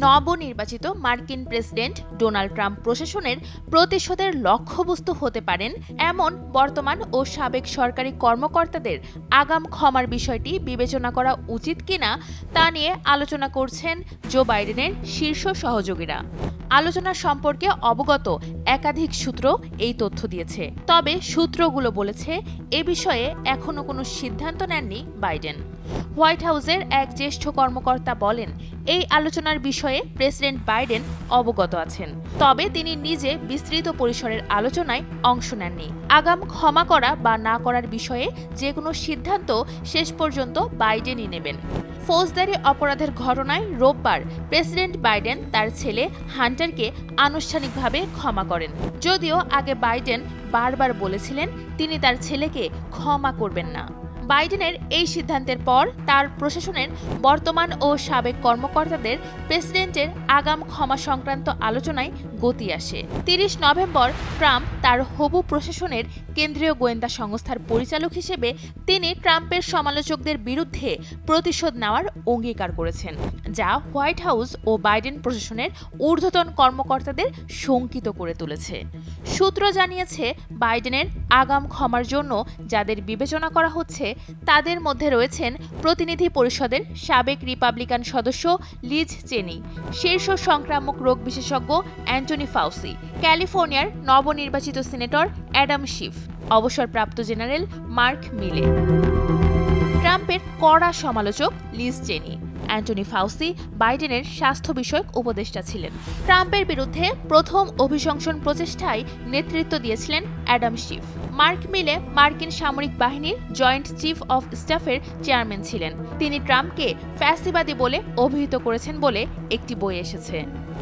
নবনির্বাচিত মার্কিন president Donald Trump প্রশাসনের প্রতিশোধের লক্ষ্যবস্তু হতে পারেন এমন বর্তমান ও সাবেক সরকারি কর্মকর্তাদের আগাম ক্ষমার বিষয়টি বিবেচনা করা উচিত কিনা তা নিয়ে আলোচনা করছেন জো বাইডেনের শীর্ষ সহযোগীরা। আলোচনা সম্পর্কে অবগত একাধিক সূত্র এই তথ্য দিয়েছে। তবে সূত্রগুলো বলেছে এ বিষয়ে এখনো কোনো সিদ্ধান্ত নেননি বাইডেন। হোয়াইট হাউসের এক জ্যেষ্ঠ কর্মকর্তা বলেন, এই আলোচনার বিষয়ে প্রেসিডেন্ট বাইডেন অবগত আছেন, তবে তিনি নিজে বিস্তৃত পরিসরের আলোচনায় অংশ নেননি। আগাম ক্ষমা করা বা না করার বিষয়ে যে কোনো সিদ্ধান্ত শেষ পর্যন্ত বাইডেনই নেবেন। ফৌজদারি অপরাধের ঘটনায় রোববার প্রেসিডেন্ট বাইডেন তার ছেলে হান্টারকে আনুষ্ঠানিকভাবে ক্ষমা করেন, যদিও আগে বাইডেন বারবার বলেছিলেন তিনি তার ছেলেকে ক্ষমা করবেন না। বাইডেনের এই সিদ্ধান্তের পর তার প্রশাসনের বর্তমান ও সাবেক কর্মকর্তাদের প্রেসিডেন্টের আগাম ক্ষমা সংক্রান্ত আলোচনায় গতি আসে। ৩০ নভেম্বর ট্রাম্প তার হবু প্রশাসনের কেন্দ্রীয় গোয়েন্দা সংস্থার পরিচালক হিসেবে তিনি ট্রাম্পের সমালোচকদের বিরুদ্ধে প্রতিশোধ নেওয়ার অঙ্গীকার করেছেন, যা হোয়াইট হাউস ও বাইডেন প্রশাসনের ঊর্ধ্বতন কর্মকর্তাদের শঙ্কিত করে তুলেছে। সূত্র জানিয়েছে, বাইডেনের আগাম ক্ষমার জন্য যাদের বিবেচনা করা হচ্ছে তাদের মধ্যে রয়েছেন প্রতিনিধি পরিষদের সাবেক রিপাবলিকান সদস্য লিজ চেনি, শীর্ষ সংক্রামক রোগ বিশেষজ্ঞ অ্যান্টনি ফাউসি, ক্যালিফোর্নিয়ার নবনির্বাচিত সিনেটর অ্যাডাম শিফ, অবসরপ্রাপ্ত জেনারেল মার্ক মিলে। ট্রাম্পের কড়া সমালোচক লিজ চেনি। অ্যান্টনি ফাউসি বাইডেনের স্বাস্থ্য বিষয়ক উপদেষ্টা ছিলেন। ট্রাম্পের বিরুদ্ধে প্রথম অভিশংসন প্রচেষ্টায় নেতৃত্ব দিয়েছিলেন অ্যাডাম শিফ। মার্ক মিলে মার্কিন সামরিক বাহিনীর জয়েন্ট চিফ অফ স্টাফের চেয়ারম্যান ছিলেন। তিনি ট্রাম্পকে ফ্যাসিবাদী বলে অভিহিত করেছেন বলে একটি বই এসেছে।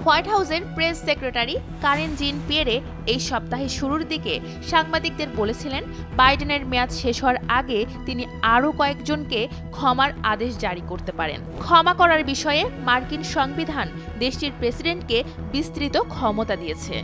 হোয়াইট হাউসের প্রেস সেক্রেটারি কারেন জিন পিয়েরে এই সপ্তাহের শুরুর দিকে সাংবাদিকদের বলেছিলেন, বাইডেনের মেয়াদ শেষ হওয়ার আগে তিনি আরও কয়েকজনকে ক্ষমার আদেশ জারি করতে পারেন। ক্ষমা করার বিষয়ে মার্কিন সংবিধান দেশটির প্রেসিডেন্টকে বিস্তৃত ক্ষমতা দিয়েছে।